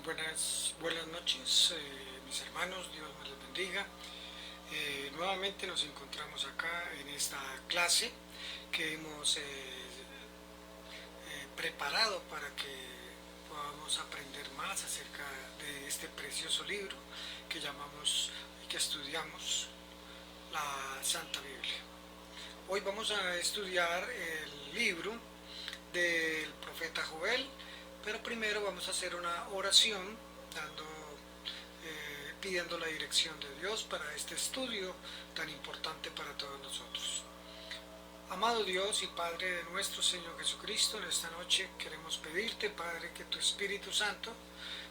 Buenas noches, mis hermanos, Dios me los bendiga. Nuevamente nos encontramos acá en esta clase que hemos preparado para que podamos aprender más acerca de este precioso libro que llamamos y que estudiamos, la Santa Biblia. Hoy vamos a estudiar el libro del profeta Joel, pero primero vamos a hacer una oración pidiendo la dirección de Dios para este estudio tan importante para todos nosotros. Amado Dios y Padre de nuestro Señor Jesucristo, en esta noche queremos pedirte, Padre, que tu Espíritu Santo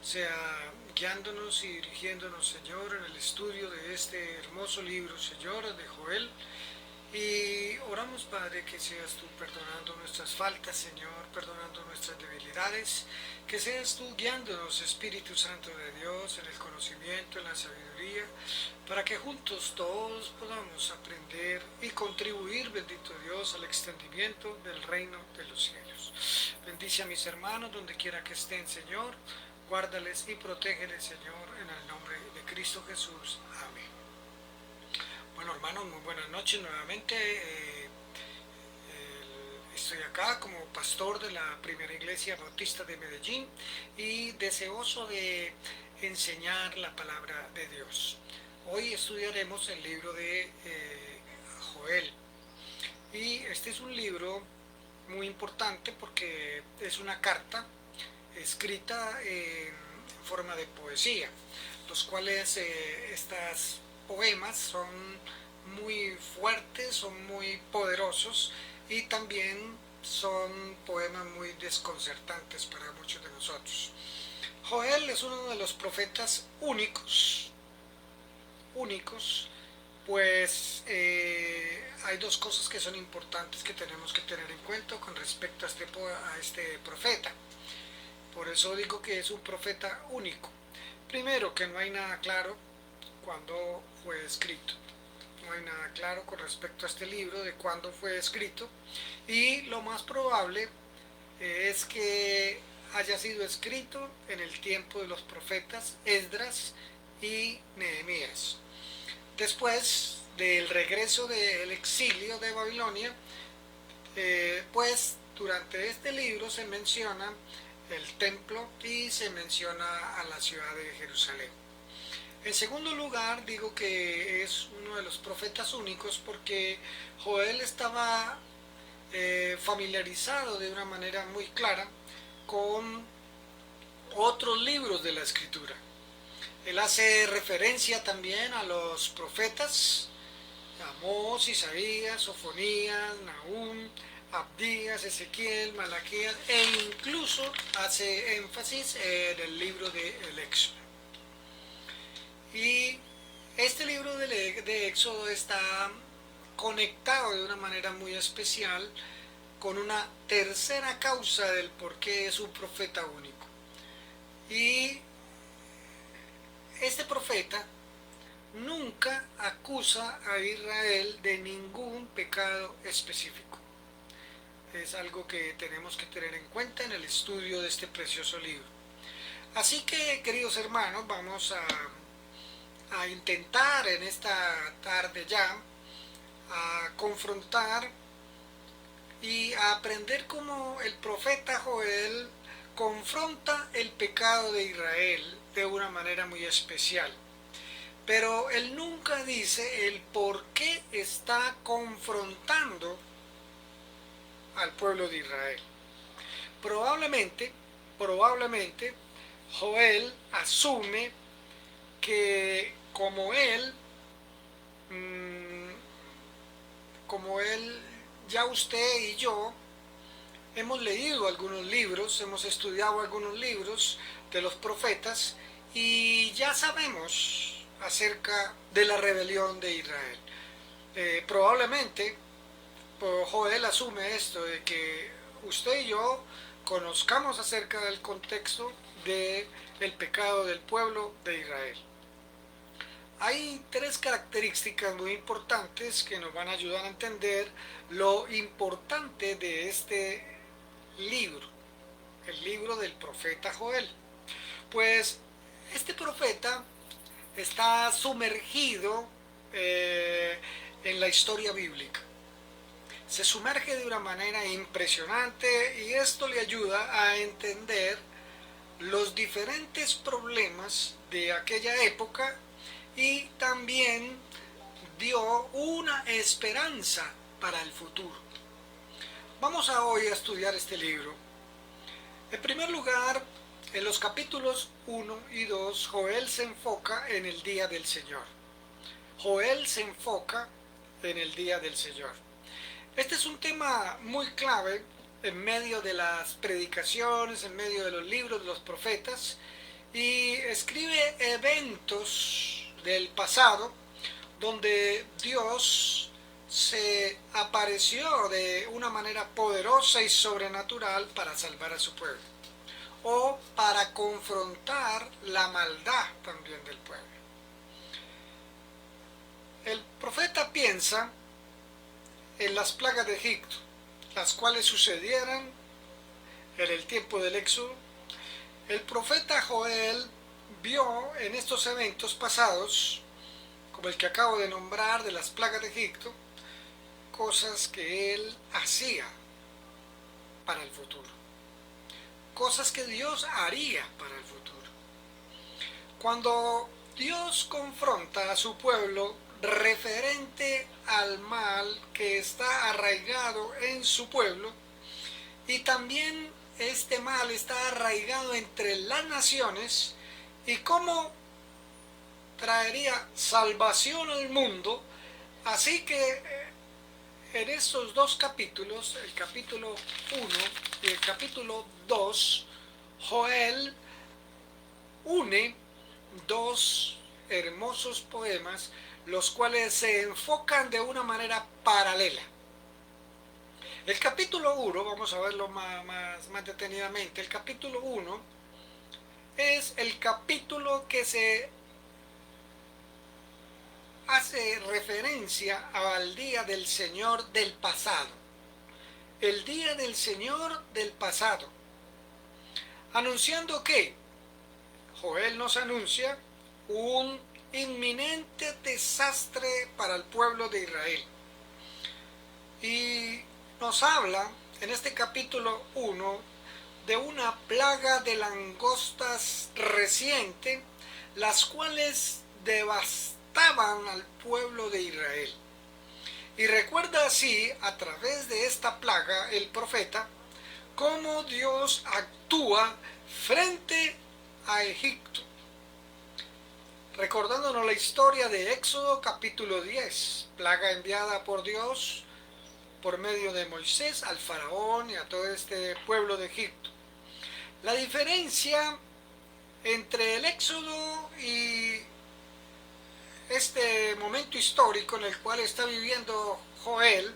sea guiándonos y dirigiéndonos, Señor, en el estudio de este hermoso libro, Señor, de Joel. Y oramos, Padre, que seas tú perdonando nuestras faltas, Señor, perdonando nuestras debilidades, que seas tú guiándonos, Espíritu Santo de Dios, en el conocimiento, en la sabiduría, para que juntos todos podamos aprender y contribuir, bendito Dios, al extendimiento del reino de los cielos. Bendice a mis hermanos donde quiera que estén, Señor, guárdales y protégeles, Señor, en el nombre de Cristo Jesús. Amén. Bueno, hermanos, muy buenas noches nuevamente. Estoy acá como pastor de la Primera Iglesia Bautista de Medellín y deseoso de enseñar la palabra de Dios. Hoy estudiaremos el libro de Joel. Y este es un libro muy importante porque es una carta escrita en forma de poesía, los cuales estas poemas son muy fuertes, son muy poderosos y también son poemas muy desconcertantes para muchos de nosotros. Joel es uno de los profetas únicos, pues hay dos cosas que son importantes que tenemos que tener en cuenta con respecto a este profeta. Por eso digo que es un profeta único. Primero, que no hay nada claro cuándo fue escrito. No hay nada claro con respecto a este libro de cuándo fue escrito, y lo más probable es que haya sido escrito en el tiempo de los profetas Esdras y Nehemías. Después del regreso del exilio de Babilonia, pues durante este libro se menciona el templo y se menciona a la ciudad de Jerusalén. En segundo lugar, digo que es uno de los profetas únicos porque Joel estaba familiarizado de una manera muy clara con otros libros de la Escritura. Él hace referencia también a los profetas Amós, Isaías, Sofonías, Nahum, Abdías, Ezequiel, Malaquías, e incluso hace énfasis en el libro del Éxodo. Y este libro de Éxodo está conectado de una manera muy especial con una tercera causa del por qué es un profeta único. Y este profeta nunca acusa a Israel de ningún pecado específico. Es algo que tenemos que tener en cuenta en el estudio de este precioso libro. Así que, queridos hermanos, vamos a intentar en esta tarde ya a confrontar y a aprender cómo el profeta Joel confronta el pecado de Israel de una manera muy especial. Pero él nunca dice el por qué está confrontando al pueblo de Israel. Probablemente Joel asume que como él, ya usted y yo hemos leído algunos libros, hemos estudiado algunos libros de los profetas y ya sabemos acerca de la rebelión de Israel. Probablemente Joel asume esto de que usted y yo conozcamos acerca del contexto del pecado del pueblo de Israel. Hay tres características muy importantes que nos van a ayudar a entender lo importante de este libro, el libro del profeta Joel. Pues este profeta está sumergido en la historia bíblica. Se sumerge de una manera impresionante y esto le ayuda a entender los diferentes problemas de aquella época y también dio una esperanza para el futuro. Vamos hoy a estudiar este libro. En primer lugar, en los capítulos 1 y 2, Joel se enfoca en el día del Señor. Joel se enfoca en el día del Señor. Este es un tema muy clave en medio de las predicaciones, en medio de los libros de los profetas, y escribe eventos del pasado donde Dios se apareció de una manera poderosa y sobrenatural para salvar a su pueblo, o para confrontar la maldad también del pueblo. El profeta piensa en las plagas de Egipto, las cuales sucedieran en el tiempo del Éxodo. El profeta Joel vio en estos eventos pasados, como el que acabo de nombrar de las plagas de Egipto, cosas que él hacía para el futuro, cosas que Dios haría para el futuro. Cuando Dios confronta a su pueblo referente al mal que está arraigado en su pueblo, y también este mal está arraigado entre las naciones, y cómo traería salvación al mundo. Así que en estos dos capítulos, el capítulo 1 y el capítulo 2, Joel une dos hermosos poemas, los cuales se enfocan de una manera paralela. El capítulo 1, vamos a verlo más detenidamente, el capítulo 1 es el capítulo que se hace referencia al día del Señor del pasado. El día del Señor del pasado. Anunciando que Joel nos anuncia un inminente desastre para el pueblo de Israel. Y nos habla en este capítulo 1 de una plaga de langostas reciente, las cuales devastaban al pueblo de Israel. Y recuerda así, a través de esta plaga, el profeta, cómo Dios actúa frente a Egipto. Recordándonos la historia de Éxodo capítulo 10, plaga enviada por Dios por medio de Moisés al faraón y a todo este pueblo de Egipto. La diferencia entre el Éxodo y este momento histórico en el cual está viviendo Joel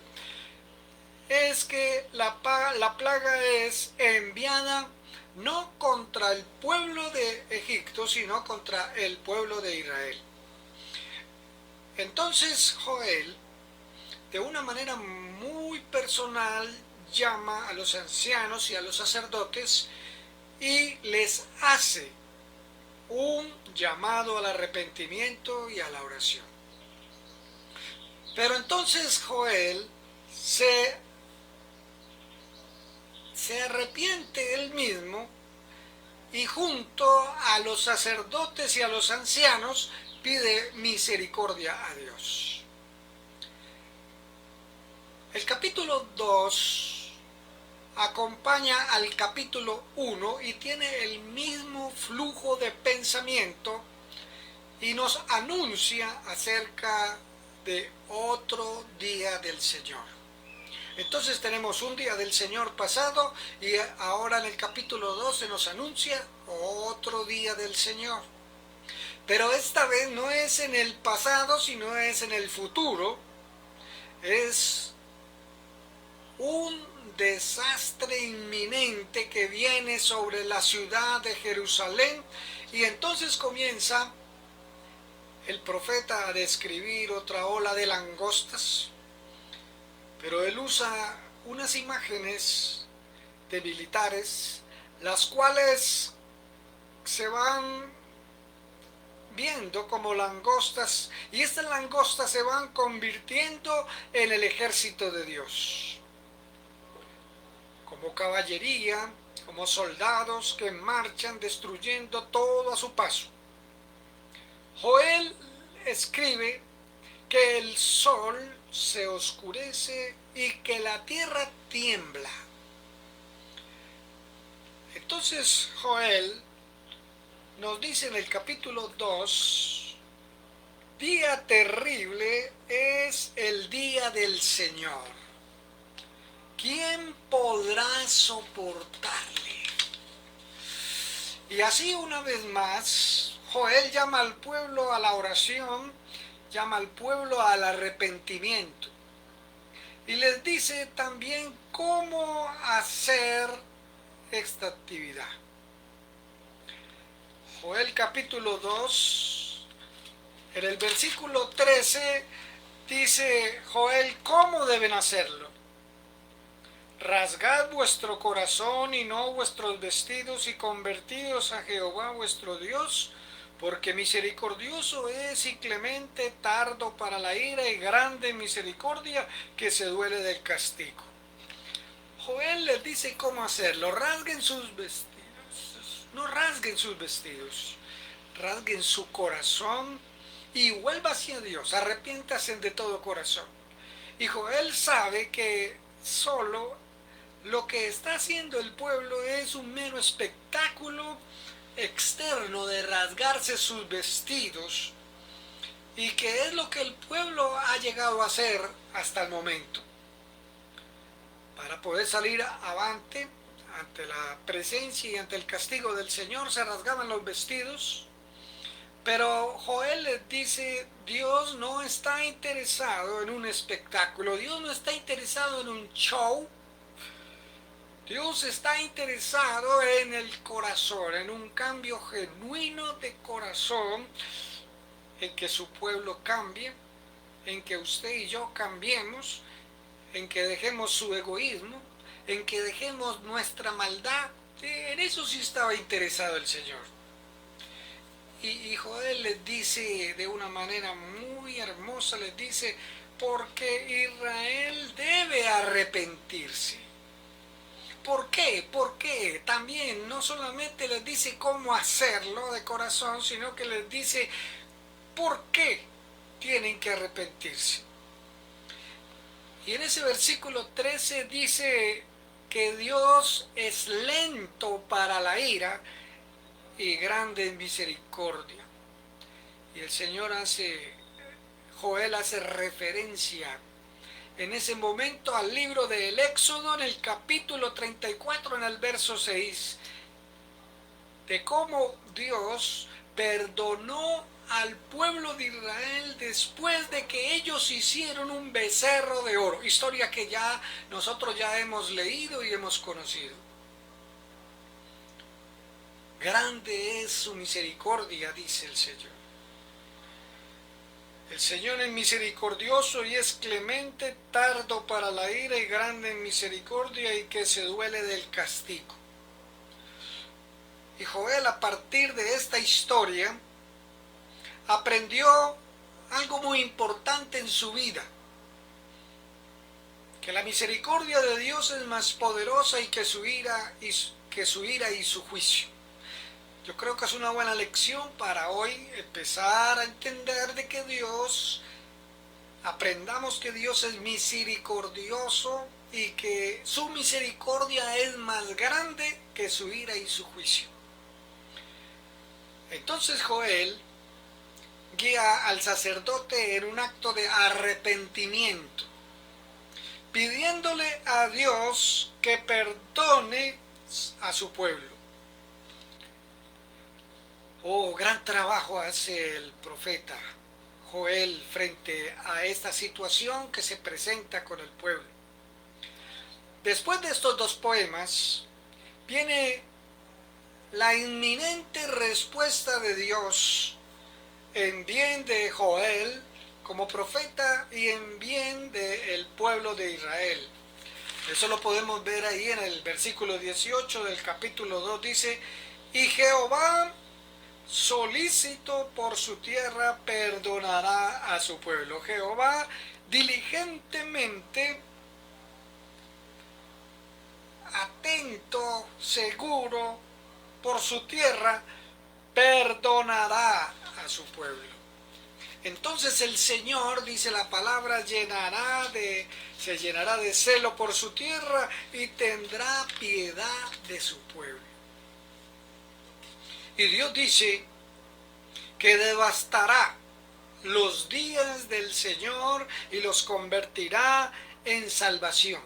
es que la plaga es enviada no contra el pueblo de Egipto, sino contra el pueblo de Israel. Entonces Joel, de una manera muy personal, llama a los ancianos y a los sacerdotes y les hace un llamado al arrepentimiento y a la oración. Pero entonces Joel se arrepiente él mismo y junto a los sacerdotes y a los ancianos pide misericordia a Dios. El capítulo 2 acompaña al capítulo 1 y tiene el mismo flujo de pensamiento y nos anuncia acerca de otro día del Señor. Entonces tenemos un día del Señor pasado y ahora en el capítulo 2 se nos anuncia otro día del Señor. Pero esta vez no es en el pasado, sino es en el futuro. Es un desastre inminente que viene sobre la ciudad de Jerusalén, y entonces comienza el profeta a describir otra ola de langostas, pero él usa unas imágenes de militares, las cuales se van viendo como langostas, y estas langostas se van convirtiendo en el ejército de Dios, como caballería, como soldados que marchan destruyendo todo a su paso. Joel escribe que el sol se oscurece y que la tierra tiembla. Entonces Joel nos dice en el capítulo 2, día terrible es el día del Señor. ¿Quién podrá soportarle? Y así una vez más, Joel llama al pueblo a la oración, llama al pueblo al arrepentimiento. Y les dice también cómo hacer esta actividad. Joel capítulo 2, en el versículo 13, dice Joel cómo deben hacerlo. Rasgad vuestro corazón y no vuestros vestidos y convertíos a Jehová vuestro Dios, porque misericordioso es y clemente, tardo para la ira y grande misericordia, que se duele del castigo. Joel les dice cómo hacerlo. Rasguen sus vestidos. No rasguen sus vestidos, rasguen su corazón y vuelva hacia Dios, arrepiéntase de todo corazón. Y Joel sabe que solo lo que está haciendo el pueblo es un mero espectáculo externo de rasgarse sus vestidos, y que es lo que el pueblo ha llegado a hacer hasta el momento. Para poder salir avante ante la presencia y ante el castigo del Señor, se rasgaban los vestidos. Pero Joel les dice, Dios no está interesado en un espectáculo, Dios no está interesado en un show, Dios está interesado en el corazón, en un cambio genuino de corazón, en que su pueblo cambie, en que usted y yo cambiemos, en que dejemos su egoísmo, en que dejemos nuestra maldad. En eso sí estaba interesado el Señor. Y Joel les dice de una manera muy hermosa, les dice, porque Israel debe arrepentirse. ¿Por qué? Porque también no solamente les dice cómo hacerlo de corazón, sino que les dice por qué tienen que arrepentirse. Y en ese versículo 13 dice que Dios es lento para la ira y grande en misericordia. Y el Señor Joel hace referencia en ese momento al libro del Éxodo, en el capítulo 34, en el verso 6, de cómo Dios perdonó al pueblo de Israel después de que ellos hicieron un becerro de oro, historia que nosotros ya hemos leído y hemos conocido. Grande es su misericordia, dice el Señor. El Señor es misericordioso y es clemente, tardo para la ira y grande en misericordia, y que se duele del castigo. Y Joel, a partir de esta historia, aprendió algo muy importante en su vida: que la misericordia de Dios es más poderosa y que su ira y su juicio. Yo creo que es una buena lección para hoy empezar a entender de que aprendamos que Dios es misericordioso y que su misericordia es más grande que su ira y su juicio. Entonces Joel guía al sacerdote en un acto de arrepentimiento, pidiéndole a Dios que perdone a su pueblo. Oh, gran trabajo hace el profeta Joel frente a esta situación que se presenta con el pueblo. Después de estos dos poemas, viene la inminente respuesta de Dios en bien de Joel como profeta y en bien del pueblo de Israel. Eso lo podemos ver ahí en el versículo 18 del capítulo 2, dice: y Jehová solícito por su tierra, perdonará a su pueblo. Jehová diligentemente, atento, seguro por su tierra, perdonará a su pueblo. Entonces el Señor, dice la palabra, se llenará de celo por su tierra y tendrá piedad de su pueblo. Y Dios dice que devastará los días del Señor y los convertirá en salvación.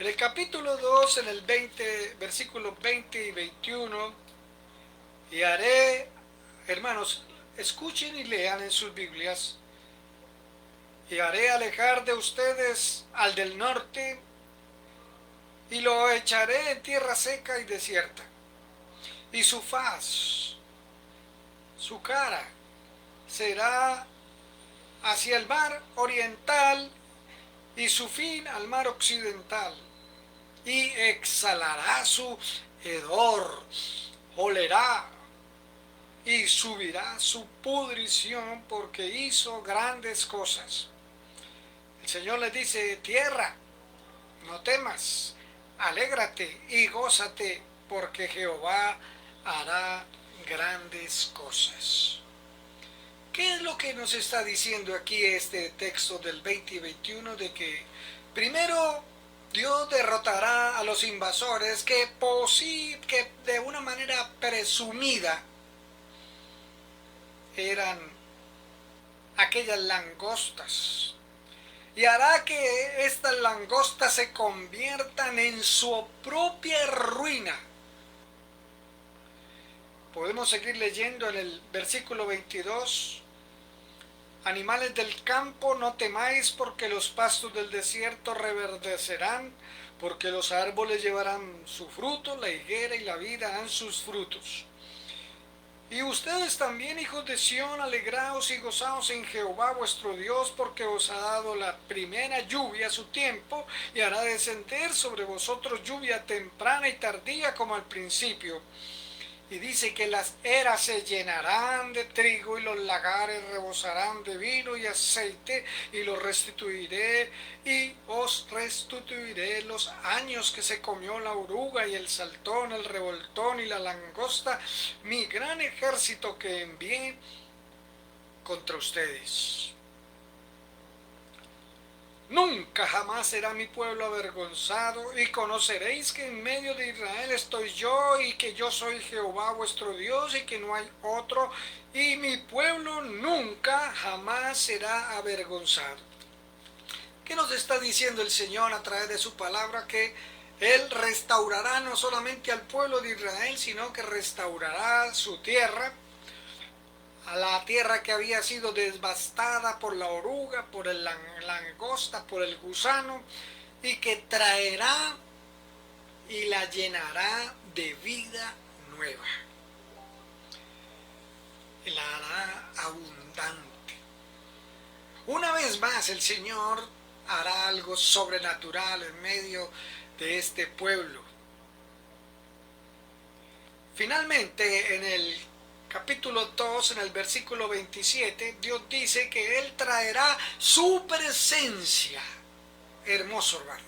En el capítulo 2, en el 20, versículos 20 y 21, y haré, hermanos, escuchen y lean en sus Biblias, y haré alejar de ustedes al del norte, y lo echaré en tierra seca y desierta, y su faz, su cara, será hacia el mar oriental, y su fin al mar occidental, y exhalará su hedor, olerá, y subirá su pudrición porque hizo grandes cosas. El Señor les dice: tierra, no temas, alégrate y gózate, porque Jehová hará grandes cosas. ¿Qué es lo que nos está diciendo aquí este texto del 20 y 21? De que primero Dios derrotará a los invasores que de una manera presumida eran aquellas langostas, y hará que estas langostas se conviertan en su propia ruina. Podemos seguir leyendo en el versículo 22. Animales del campo, no temáis, porque los pastos del desierto reverdecerán, porque los árboles llevarán su fruto, la higuera y la vid darán sus frutos. Y ustedes también, hijos de Sión, alegraos y gozaos en Jehová vuestro Dios, porque os ha dado la primera lluvia a su tiempo, y hará descender sobre vosotros lluvia temprana y tardía como al principio. Y dice que las eras se llenarán de trigo y los lagares rebosarán de vino y aceite, y los restituiré, y os restituiré los años que se comió la oruga y el saltón, el revoltón y la langosta, mi gran ejército que envié contra ustedes. Nunca jamás será mi pueblo avergonzado, y conoceréis que en medio de Israel estoy yo, y que yo soy Jehová vuestro Dios, y que no hay otro, y mi pueblo nunca jamás será avergonzado. ¿Qué nos está diciendo el Señor a través de su palabra? Que Él restaurará no solamente al pueblo de Israel, sino que restaurará su tierra, a la tierra que había sido devastada por la oruga, por la langosta, por el gusano, y que traerá y la llenará de vida nueva. Y la hará abundante. Una vez más el Señor hará algo sobrenatural en medio de este pueblo. Finalmente, en el capítulo 2, en el versículo 27, Dios dice que Él traerá su presencia. Hermoso, hermano.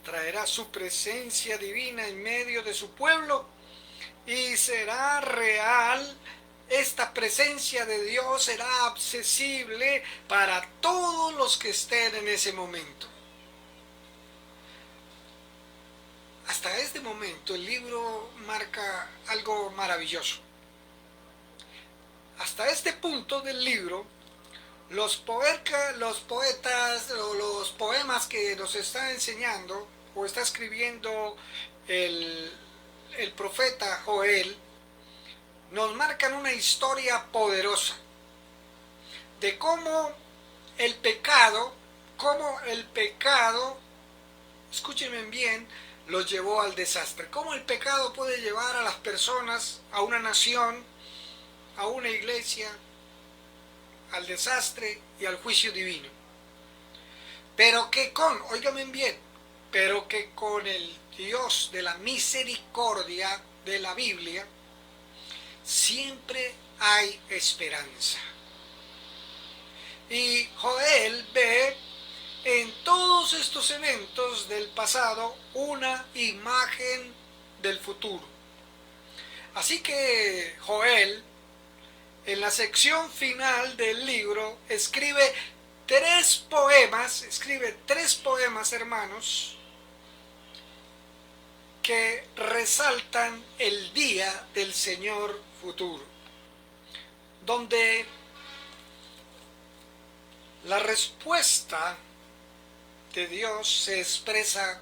Traerá su presencia divina en medio de su pueblo, y será real. Esta presencia de Dios será accesible para todos los que estén en ese momento. Hasta este momento el libro marca algo maravilloso. Hasta este punto del libro, los poetas o los poemas que nos está enseñando o está escribiendo el profeta Joel, nos marcan una historia poderosa de cómo el pecado, escúchenme bien, los llevó al desastre. Cómo el pecado puede llevar a las personas, a una nación, a una iglesia, al desastre y al juicio divino. Pero que óigame bien, pero que con el Dios de la misericordia de la Biblia, siempre hay esperanza. Y Joel ve en todos estos eventos del pasado una imagen del futuro. Así que Joel, en la sección final del libro, escribe tres poemas, hermanos, que resaltan el día del Señor futuro, donde la respuesta de Dios se expresa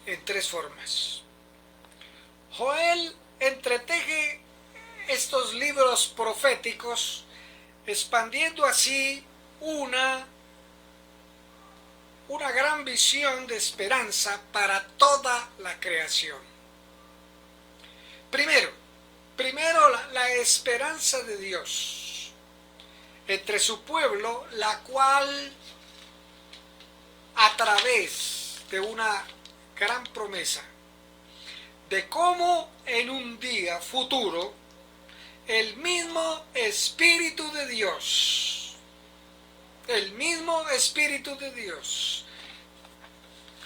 en tres formas. Joel entreteje estos libros proféticos, expandiendo así una gran visión de esperanza para toda la creación. Primero la esperanza de Dios entre su pueblo, la cual a través de una gran promesa de cómo en un día futuro el mismo Espíritu de Dios,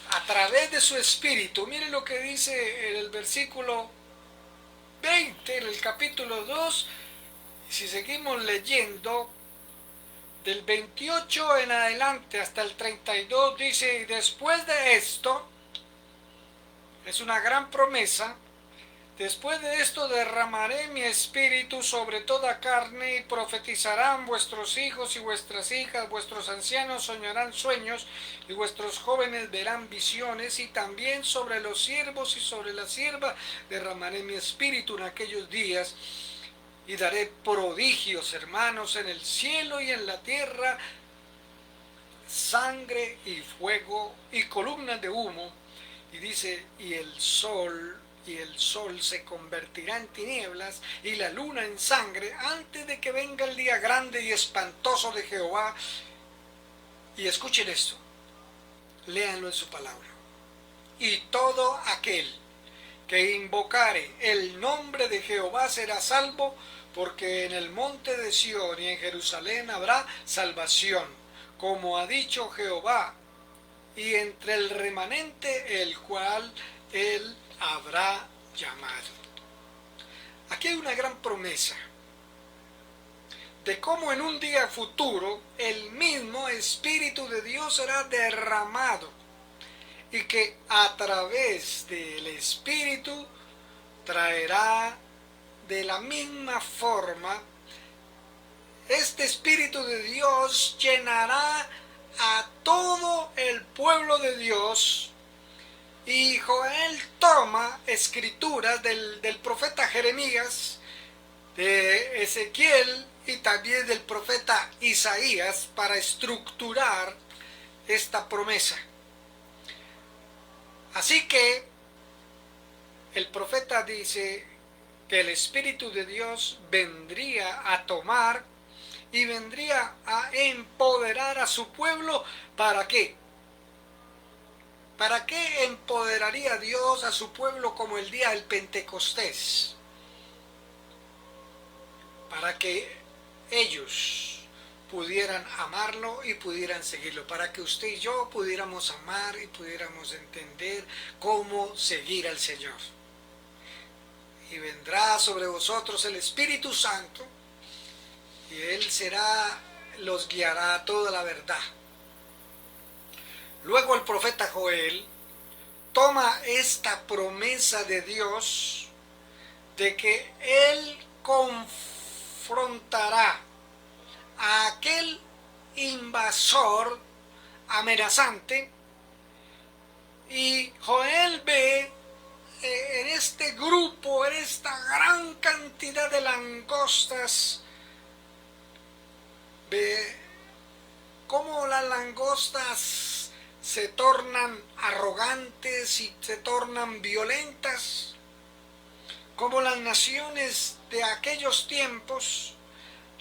a través de su Espíritu, miren lo que dice en el versículo 20, en el capítulo 2, si seguimos leyendo, del 28 en adelante hasta el 32, dice, y después de esto, es una gran promesa, después de esto derramaré mi espíritu sobre toda carne y profetizarán vuestros hijos y vuestras hijas, vuestros ancianos soñarán sueños y vuestros jóvenes verán visiones, y también sobre los siervos y sobre la sierva derramaré mi espíritu en aquellos días. Y daré prodigios, hermanos, en el cielo y en la tierra, sangre y fuego y columnas de humo. Y dice, y el sol se convertirá en tinieblas y la luna en sangre antes de que venga el día grande y espantoso de Jehová. Y escuchen esto, léanlo en su palabra. Y todo aquel que invocare el nombre de Jehová será salvo, porque en el monte de Sión y en Jerusalén habrá salvación, como ha dicho Jehová, y entre el remanente el cual él habrá llamado. Aquí hay una gran promesa de cómo en un día futuro el mismo Espíritu de Dios será derramado, y que a través del Espíritu traerá de la misma forma, este Espíritu de Dios llenará a todo el pueblo de Dios. Y Joel toma escrituras del profeta Jeremías, de Ezequiel y también del profeta Isaías para estructurar esta promesa. Así que el profeta dice que el Espíritu de Dios vendría a tomar y vendría a empoderar a su pueblo. ¿Para qué? ¿Para qué empoderaría Dios a su pueblo como el día del Pentecostés? Para que ellos pudieran amarlo y pudieran seguirlo, para que usted y yo pudiéramos amar y pudiéramos entender cómo seguir al Señor. Y vendrá sobre vosotros el Espíritu Santo, y Él los guiará a toda la verdad. Luego el profeta Joel toma esta promesa de Dios de que Él confrontará a aquel invasor amenazante, y Joel ve en este grupo, en esta gran cantidad de langostas, ve cómo las langostas se tornan arrogantes y se tornan violentas, como las naciones de aquellos tiempos,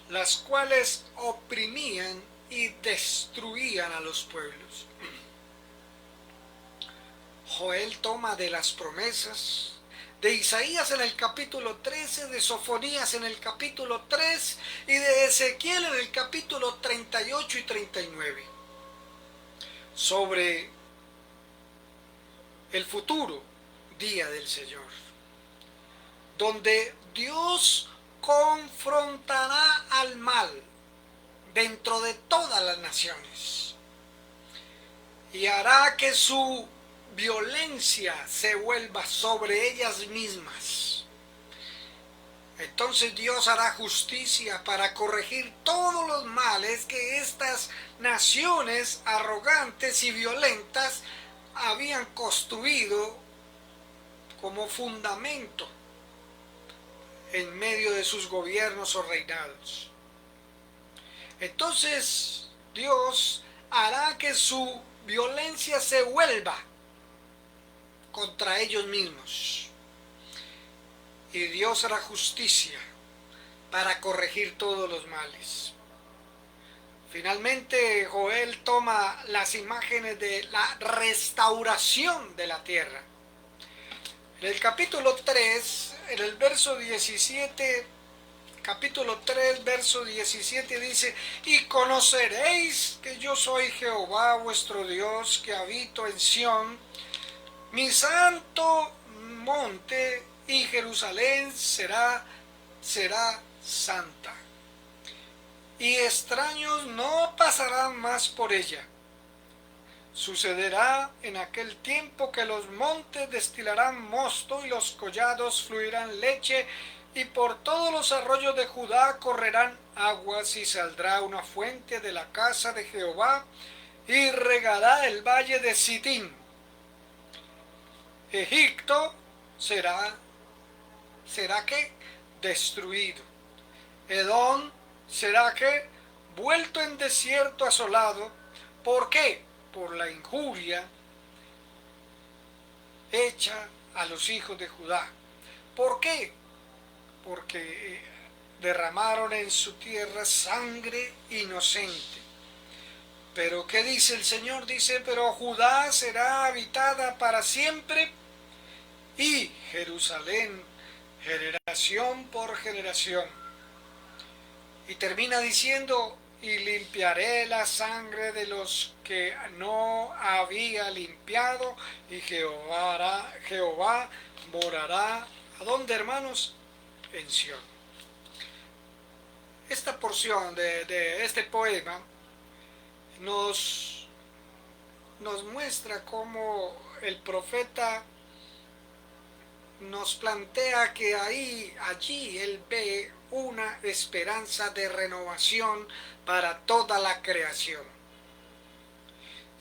las cuales oprimían y destruían a los pueblos. Joel toma de las promesas, de Isaías en el capítulo 13, de Sofonías en el capítulo 3 y de Ezequiel en el capítulo 38 y 39, sobre el futuro día del Señor, donde Dios confrontará al mal dentro de todas las naciones y hará que su violencia se vuelva sobre ellas mismas. Entonces Dios hará justicia para corregir todos los males que estas naciones arrogantes y violentas habían construido como fundamento en medio de sus gobiernos o reinados. Entonces Dios hará que su violencia se vuelva contra ellos mismos. Y Dios hará justicia para corregir todos los males. Finalmente, Joel toma las imágenes de la restauración de la tierra. En el capítulo 3, en el verso 17, capítulo 3, verso 17 dice: y conoceréis que yo soy Jehová vuestro Dios, que habito en Sión, mi santo monte, y Jerusalén será santa. Y extraños no pasarán más por ella. Sucederá en aquel tiempo que los montes destilarán mosto y los collados fluirán leche, y por todos los arroyos de Judá correrán aguas, y saldrá una fuente de la casa de Jehová y regará el valle de Sitín. Egipto será que destruido. Edom será que vuelto en desierto asolado. ¿Por qué? Por la injuria hecha a los hijos de Judá. ¿Por qué? Porque derramaron en su tierra sangre inocente. Pero ¿qué dice el Señor? Dice: pero Judá será habitada para siempre, y Jerusalén generación por generación. Y termina diciendo: y limpiaré la sangre de los que no había limpiado, y Jehová morará, ¿a dónde, hermanos? En Sión. Esta porción de este poema nos muestra cómo el profeta nos plantea que allí él ve una esperanza de renovación para toda la creación.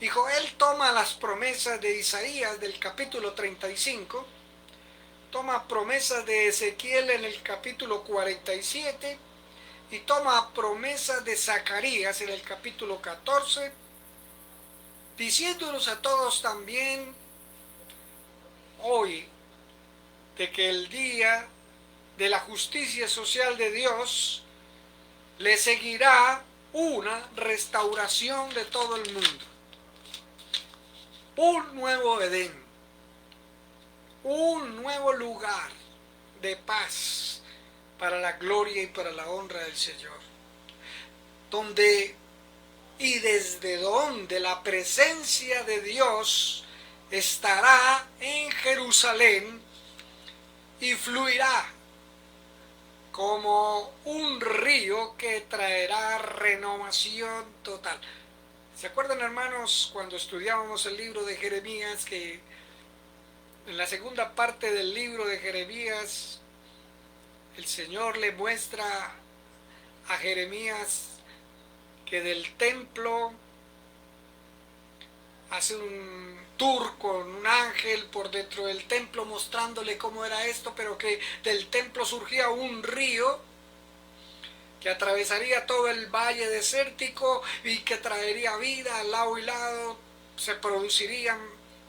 Y Joel toma las promesas de Isaías del capítulo 35, toma promesas de Ezequiel en el capítulo 47 y toma promesas de Zacarías en el capítulo 14, diciéndonos a todos también hoy de que el día de la justicia social de Dios le seguirá una restauración de todo el mundo, un nuevo Edén, un nuevo lugar de paz para la gloria y para la honra del Señor, donde y desde donde la presencia de Dios estará en Jerusalén y fluirá como un río que traerá renovación total. ¿Se acuerdan, hermanos, cuando estudiábamos el libro de Jeremías, que en la segunda parte del libro de Jeremías el Señor le muestra a Jeremías que del templo hace un tour con un ángel por dentro del templo mostrándole cómo era esto, pero que del templo surgía un río que atravesaría todo el valle desértico y que traería vida al lado y lado, se producirían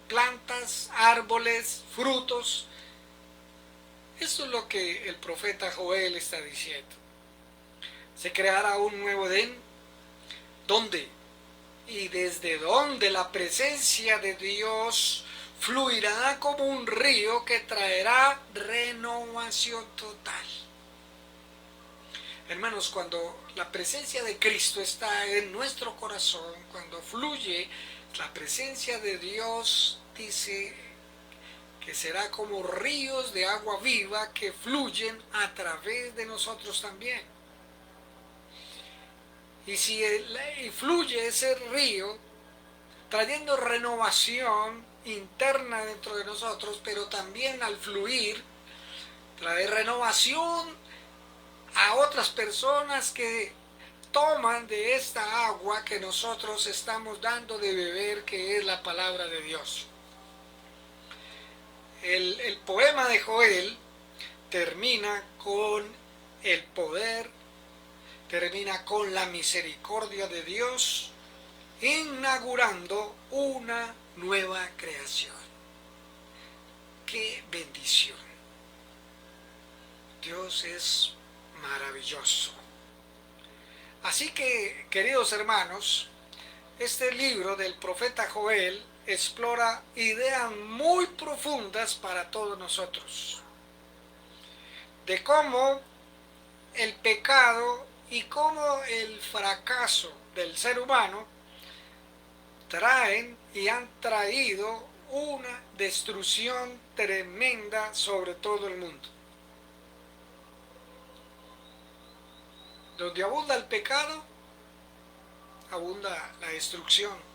plantas, árboles, frutos. Eso es lo que el profeta Joel está diciendo. Se creará un nuevo Edén, ¿dónde? Y desde donde la presencia de Dios fluirá como un río que traerá renovación total. Hermanos, cuando la presencia de Cristo está en nuestro corazón, cuando fluye la presencia de Dios, dice que será como ríos de agua viva que fluyen a través de nosotros también. Y si fluye ese río, trayendo renovación interna dentro de nosotros, pero también al fluir, trae renovación a otras personas que toman de esta agua que nosotros estamos dando de beber, que es la palabra de Dios. El poema de Joel termina con el poder, termina con la misericordia de Dios, inaugurando una nueva creación. ¡Qué bendición! Dios es maravilloso. Así que, queridos hermanos, este libro del profeta Joel explora ideas muy profundas para todos nosotros, de cómo el pecado y cómo el fracaso del ser humano traen y han traído una destrucción tremenda sobre todo el mundo. Donde abunda el pecado, abunda la destrucción.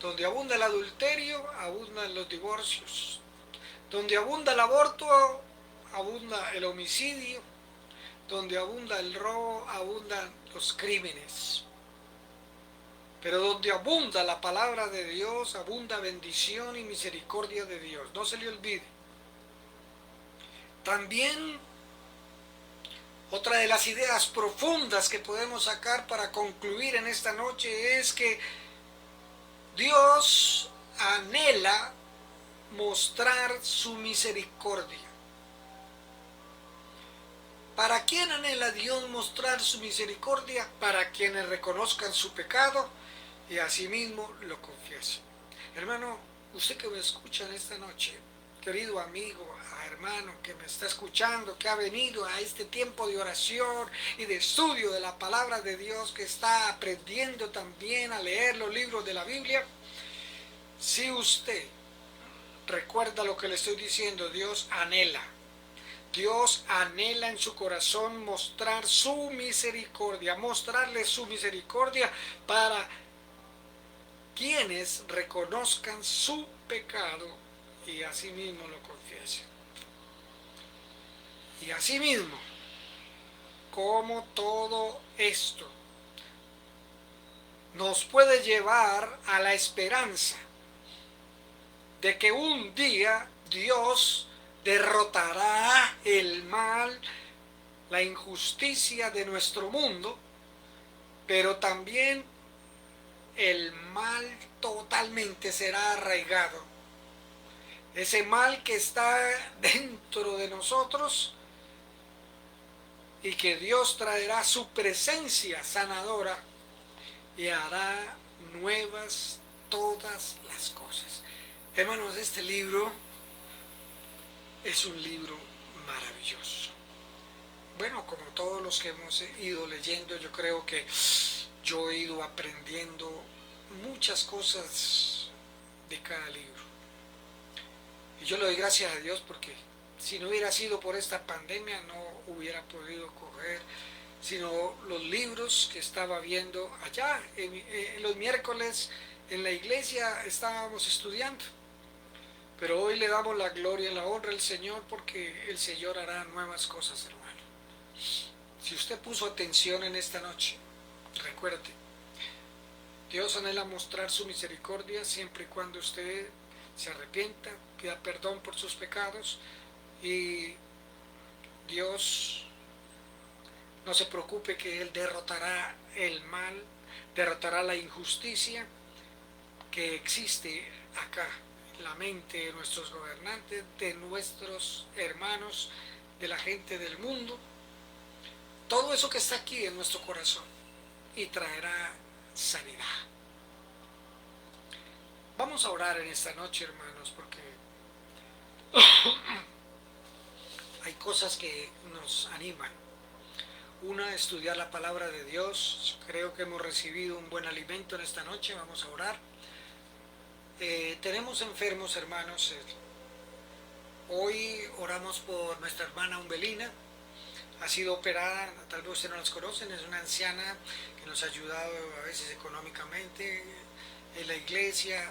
Donde abunda el adulterio, abundan los divorcios. Donde abunda el aborto, abunda el homicidio. Donde abunda el robo, abundan los crímenes. Pero donde abunda la palabra de Dios, abunda bendición y misericordia de Dios. No se le olvide. También otra de las ideas profundas que podemos sacar para concluir en esta noche es que Dios anhela mostrar su misericordia. ¿Para quién anhela Dios mostrar su misericordia? Para quienes reconozcan su pecado y asimismo lo confiesen. Hermano, usted que me escucha en esta noche, querido amigo, hermano que me está escuchando, que ha venido a este tiempo de oración y de estudio de la palabra de Dios, que está aprendiendo también a leer los libros de la Biblia, si usted recuerda lo que le estoy diciendo, Dios anhela en su corazón mostrar su misericordia, mostrarle su misericordia para quienes reconozcan su pecado y asimismo lo confiesen. Y asimismo, como todo esto nos puede llevar a la esperanza de que un día Dios derrotará el mal, la injusticia de nuestro mundo, pero también el mal totalmente será arraigado. Ese mal que está dentro de nosotros y que Dios traerá su presencia sanadora y hará nuevas todas las cosas. Hermanos, este libro es un libro maravilloso. Bueno, como todos los que hemos ido leyendo, yo creo que yo he ido aprendiendo muchas cosas de cada libro. Y yo le doy gracias a Dios porque si no hubiera sido por esta pandemia no hubiera podido coger sino los libros que estaba viendo allá. Los miércoles en la iglesia estábamos estudiando. Pero hoy le damos la gloria y la honra al Señor porque el Señor hará nuevas cosas, hermano. Si usted puso atención en esta noche, recuerde, Dios anhela mostrar su misericordia siempre y cuando usted se arrepienta, pida perdón por sus pecados y Dios no se preocupe que Él derrotará el mal, derrotará la injusticia que existe acá. La mente de nuestros gobernantes, de nuestros hermanos, de la gente del mundo, todo eso que está aquí en nuestro corazón y traerá sanidad. Vamos a orar en esta noche, hermanos, porque hay cosas que nos animan. Una, estudiar la palabra de Dios. Creo que hemos recibido un buen alimento en esta noche. Vamos a orar. Tenemos enfermos, hermanos. Hoy oramos por nuestra hermana Umbelina. Ha sido operada, tal vez ustedes no las conocen, es una anciana que nos ha ayudado a veces económicamente en la iglesia.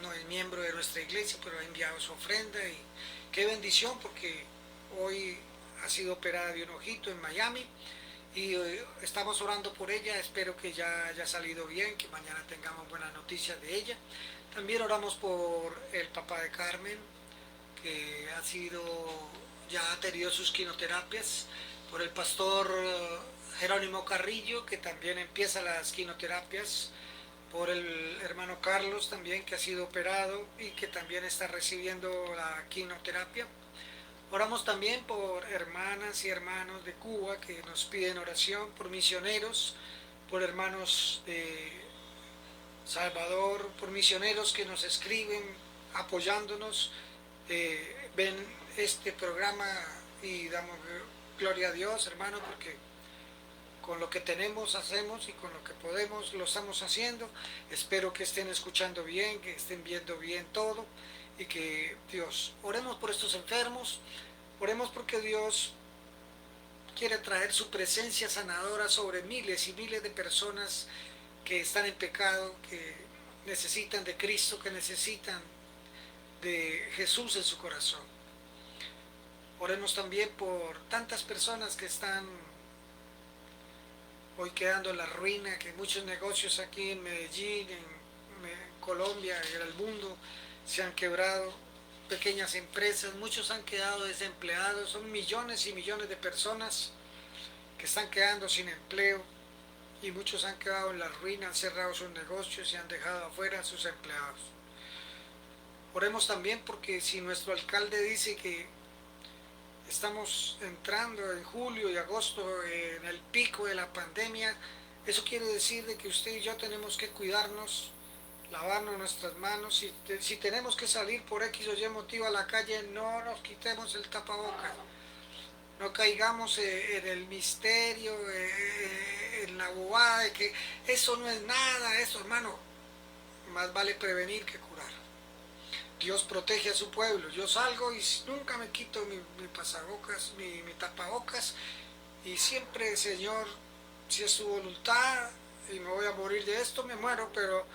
No es miembro de nuestra iglesia, pero ha enviado su ofrenda y qué bendición, porque hoy ha sido operada de un ojito en Miami y estamos orando por ella. Espero que ya haya salido bien, que mañana tengamos buenas noticias de ella. También oramos por el papá de Carmen, que ya ha tenido sus quimioterapias, por el pastor Jerónimo Carrillo, que también empieza las quimioterapias, por el hermano Carlos también, que ha sido operado y que también está recibiendo la quimioterapia. Oramos también por hermanas y hermanos de Cuba que nos piden oración, por misioneros, por hermanos de Salvador, por misioneros que nos escriben apoyándonos, ven este programa y damos gloria a Dios, hermano, porque con lo que tenemos hacemos y con lo que podemos lo estamos haciendo. Espero que estén escuchando bien, que estén viendo bien todo y que Dios, oremos por estos enfermos, oremos porque Dios quiere traer su presencia sanadora sobre miles y miles de personas que están en pecado, que necesitan de Cristo, que necesitan de Jesús en su corazón. Oremos también por tantas personas que están hoy quedando en la ruina, que muchos negocios aquí en Medellín, en Colombia y en el mundo se han quebrado, pequeñas empresas, muchos han quedado desempleados, son millones y millones de personas que están quedando sin empleo y muchos han quedado en la ruina, han cerrado sus negocios y han dejado afuera a sus empleados. Oremos también porque si nuestro alcalde dice que estamos entrando en julio y agosto en el pico de la pandemia, eso quiere decir de que usted y yo tenemos que cuidarnos, lavarnos nuestras manos. Si tenemos que salir por X o Y motivo a la calle, no nos quitemos el tapabocas, no caigamos en el misterio, en la bobada de que eso no es nada, eso, hermano, más vale prevenir que curar. Dios protege a su pueblo. Yo salgo y nunca me quito mi pasabocas, mi tapabocas, y siempre, Señor, si es tu voluntad y me voy a morir de esto, me muero, pero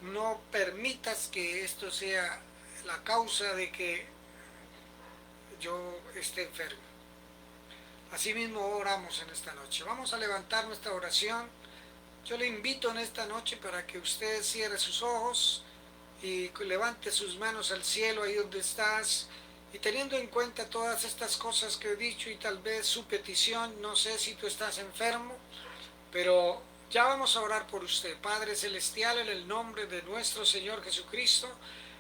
no permitas que esto sea la causa de que yo esté enfermo. Asimismo oramos en esta noche. Vamos a levantar nuestra oración. Yo le invito en esta noche para que usted cierre sus ojos y levante sus manos al cielo ahí donde estás, y teniendo en cuenta todas estas cosas que he dicho y tal vez su petición, no sé si tú estás enfermo, pero ya vamos a orar por usted. Padre Celestial, en el nombre de nuestro Señor Jesucristo,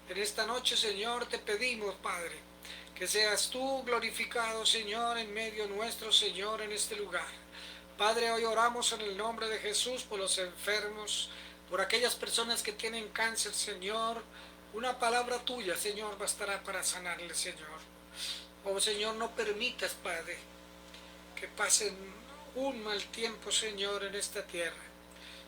en esta noche, Señor, te pedimos, Padre, que seas tú glorificado, Señor, en medio nuestro, Señor, en este lugar. Padre, hoy oramos en el nombre de Jesús por los enfermos, por aquellas personas que tienen cáncer, Señor. Una palabra tuya, Señor, bastará para sanarles, Señor. Oh, Señor, no permitas, Padre, que pasen un mal tiempo, Señor, en esta tierra.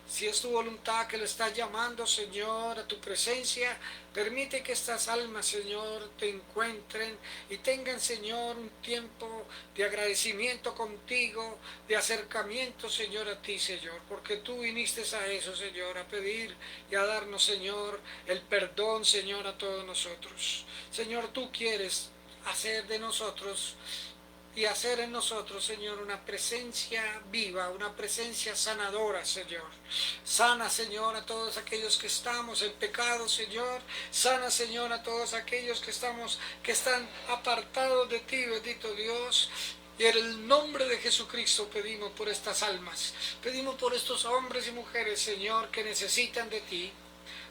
Si es tu voluntad que le estás llamando, Señor, a tu presencia, permite que estas almas, Señor, te encuentren y tengan, Señor, un tiempo de agradecimiento contigo, de acercamiento, Señor, a ti, Señor, porque tú viniste a eso, Señor, a pedir y a darnos, Señor, el perdón, Señor, a todos nosotros. Señor, tú quieres hacer de nosotros y hacer en nosotros, Señor, una presencia viva, una presencia sanadora, Señor. Sana, Señor, a todos aquellos que estamos en pecado, Señor. Sana, Señor, a todos aquellos que están apartados de ti, bendito Dios. Y en el nombre de Jesucristo pedimos por estas almas. Pedimos por estos hombres y mujeres, Señor, que necesitan de ti.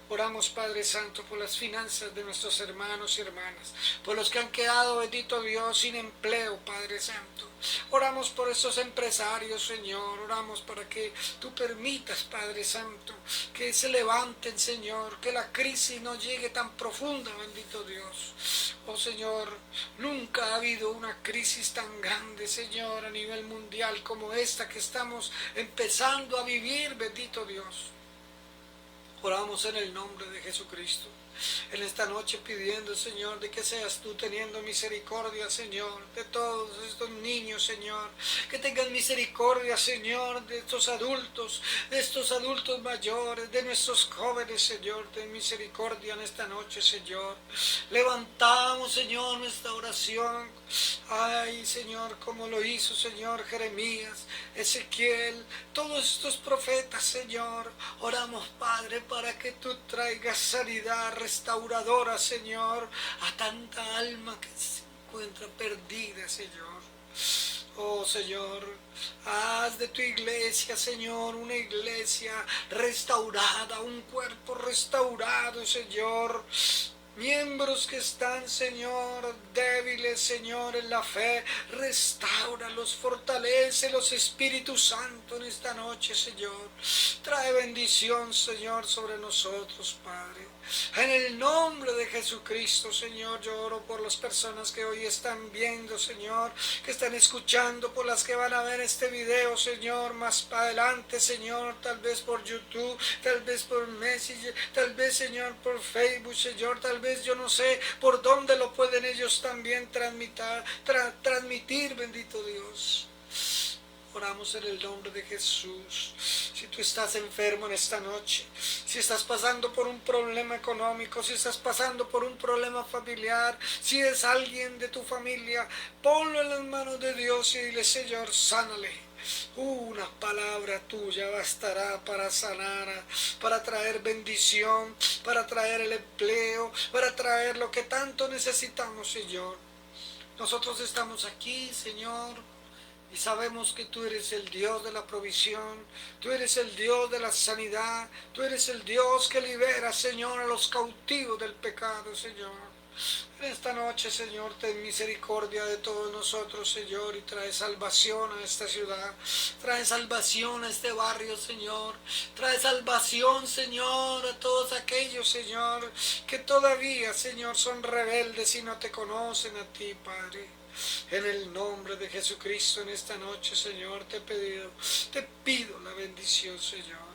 Oramos, Padre Santo, por las finanzas de nuestros hermanos y hermanas, por los que han quedado, bendito Dios, sin empleo, Padre Santo. Oramos por esos empresarios, Señor. Oramos para que tú permitas, Padre Santo, que se levanten, Señor, que la crisis no llegue tan profunda, bendito Dios. Oh Señor, nunca ha habido una crisis tan grande, Señor, a nivel mundial como esta que estamos empezando a vivir, bendito Dios. Oramos en el nombre de Jesucristo en esta noche pidiendo, Señor, de que seas tú teniendo misericordia, Señor, de todos estos niños, Señor, que tengan misericordia, Señor, de estos adultos mayores, de nuestros jóvenes, Señor, ten misericordia en esta noche, Señor. Levantamos, Señor, nuestra oración. Ay, Señor, como lo hizo, Señor, Jeremías, Ezequiel, todos estos profetas, Señor. Oramos, Padre, para que tú traigas sanidad restauradora, Señor, a tanta alma que se encuentra perdida, Señor. Oh, Señor, haz de tu iglesia, Señor, una iglesia restaurada, un cuerpo restaurado, Señor. Miembros que están, Señor, débiles, Señor, en la fe, restáuralos, fortalécelos, Espíritu Santo, en esta noche, Señor. Trae bendición, Señor, sobre nosotros, Padre. En el nombre de Jesucristo, Señor, yo oro por las personas que hoy están viendo, Señor, que están escuchando, por las que van a ver este video, Señor, más para adelante, Señor, tal vez por YouTube, tal vez por Messenger, tal vez, Señor, por Facebook, Señor, tal vez yo no sé por dónde lo pueden ellos también transmitir, bendito Dios. Oramos en el nombre de Jesús. Si tú estás enfermo en esta noche, si estás pasando por un problema económico, si estás pasando por un problema familiar, si es alguien de tu familia, ponlo en las manos de Dios y dile, Señor, sánale. Una palabra tuya bastará para sanar, para traer bendición, para traer el empleo, para traer lo que tanto necesitamos, Señor. Nosotros estamos aquí, Señor, y sabemos que tú eres el Dios de la provisión, tú eres el Dios de la sanidad, tú eres el Dios que libera, Señor, a los cautivos del pecado, Señor. En esta noche, Señor, ten misericordia de todos nosotros, Señor, y trae salvación a esta ciudad, trae salvación a este barrio, Señor, trae salvación, Señor, a todos aquellos, Señor, que todavía, Señor, son rebeldes y no te conocen a ti, Padre. En el nombre de Jesucristo en esta noche, Señor, te pido la bendición, Señor.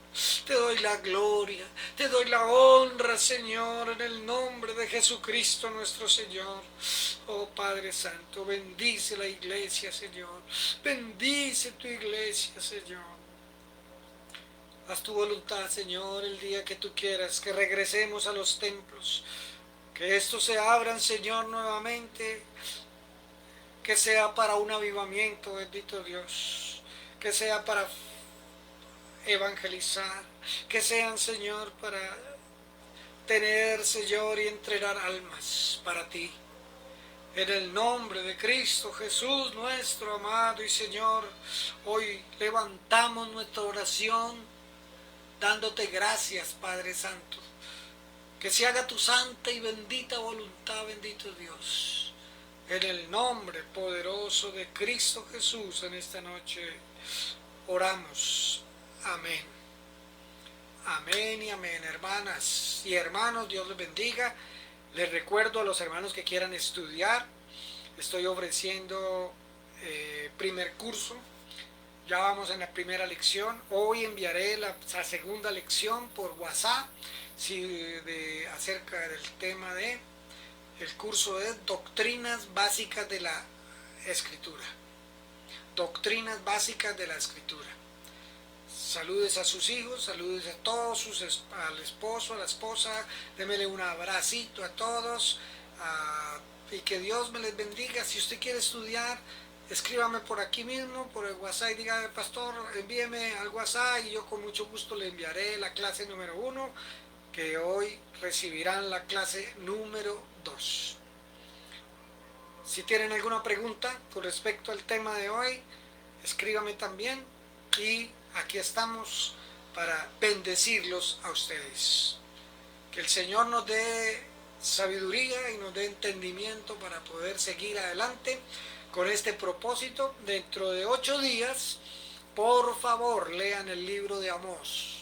Te doy la gloria, te doy la honra, Señor, en el nombre de Jesucristo nuestro Señor. Oh Padre Santo, bendice la iglesia, Señor. Bendice tu iglesia, Señor. Haz tu voluntad, Señor, el día que tú quieras, que regresemos a los templos, que estos se abran, Señor, nuevamente, que sea para un avivamiento, bendito Dios, que sea para evangelizar, que sean, Señor, para tener, Señor, y entregar almas para ti. En el nombre de Cristo Jesús, nuestro amado y Señor, hoy levantamos nuestra oración dándote gracias, Padre Santo. Que se haga tu santa y bendita voluntad, bendito Dios. En el nombre poderoso de Cristo Jesús en esta noche oramos. Amén. Amén y amén, hermanas y hermanos, Dios les bendiga. Les recuerdo a los hermanos que quieran estudiar, estoy ofreciendo primer curso. Ya vamos en la primera lección. Hoy enviaré la segunda lección por WhatsApp acerca del tema de el curso de Doctrinas Básicas de la Escritura. Doctrinas Básicas de la Escritura. Saludes a sus hijos, saludes a todos, al esposo, a la esposa, démele un abracito a todos y que Dios me les bendiga. Si usted quiere estudiar, escríbame por aquí mismo, por el WhatsApp y diga, pastor, envíeme al WhatsApp y yo con mucho gusto le enviaré la clase número 1, que hoy recibirán la clase número 2. Si tienen alguna pregunta con respecto al tema de hoy, escríbame también y aquí estamos para bendecirlos a ustedes. Que el Señor nos dé sabiduría y nos dé entendimiento para poder seguir adelante con este propósito. Dentro de 8 días, por favor, lean el libro de Amós.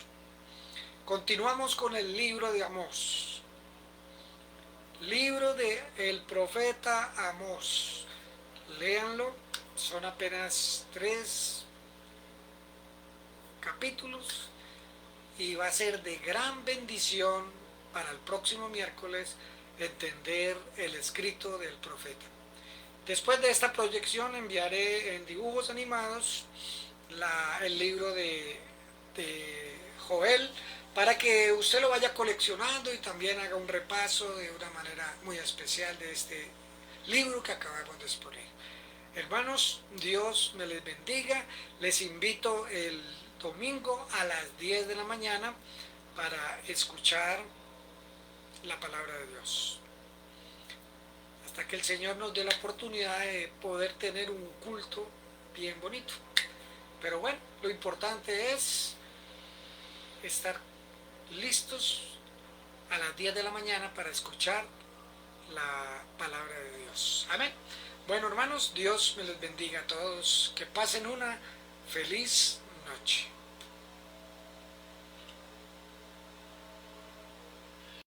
Continuamos con el libro de Amós. Libro del profeta Amós. Léanlo, son apenas 3 capítulos y va a ser de gran bendición para el próximo miércoles entender el escrito del profeta. Después de esta proyección enviaré en dibujos animados el libro de Joel, para que usted lo vaya coleccionando y también haga un repaso de una manera muy especial de este libro que acabamos de exponer. Hermanos, Dios me les bendiga. Les invito el domingo a las 10 de la mañana para escuchar la palabra de Dios. Hasta que el Señor nos dé la oportunidad de poder tener un culto bien bonito. Pero bueno, lo importante es estar listos a las 10 de la mañana para escuchar la palabra de Dios. Amén. Bueno, hermanos, Dios me les bendiga a todos. Que pasen una feliz noche.